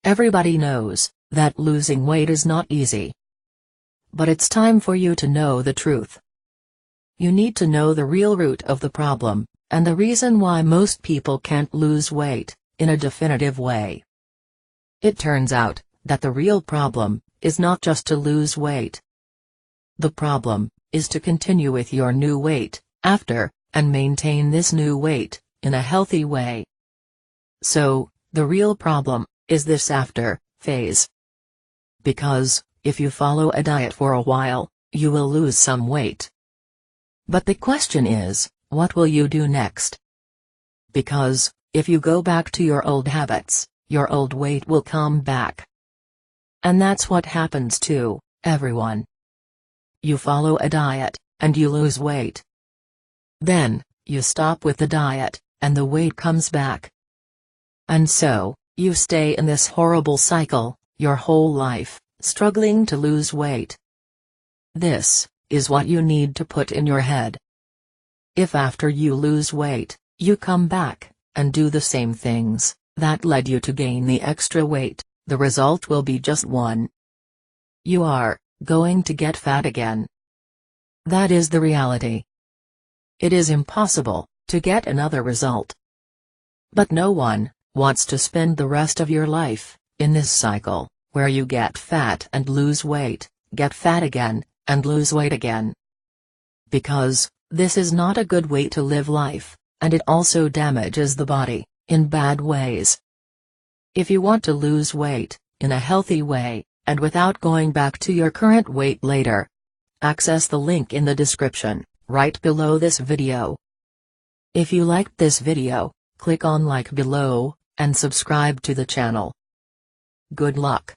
Everybody knows that losing weight is not easy. But it's time for you to know the truth. You need to know the real root of the problem, and the reason why most people can't lose weight, in a definitive way. It turns out that the real problem is not just to lose weight. The problem is to continue with your new weight after, and maintain this new weight in a healthy way. So, the real problem is this after phase. Because, if you follow a diet for a while, you will lose some weight. But the question is, what will you do next? Because, if you go back to your old habits, your old weight will come back. And that's what happens to everyone. You follow a diet, and you lose weight. Then, you stop with the diet, and the weight comes back. And so, you stay in this horrible cycle, your whole life, struggling to lose weight. This is what you need to put in your head. If after you lose weight, you come back, and do the same things that led you to gain the extra weight, the result will be just one. You are going to get fat again. That is the reality. It is impossible to get another result. But no one wants to spend the rest of your life in this cycle, where you get fat and lose weight, get fat again, and lose weight again. Because this is not a good way to live life, and it also damages the body in bad ways. If you want to lose weight in a healthy way, and without going back to your current weight later, access the link in the description, right below this video. If you liked this video, click on like below, and subscribe to the channel. Good luck.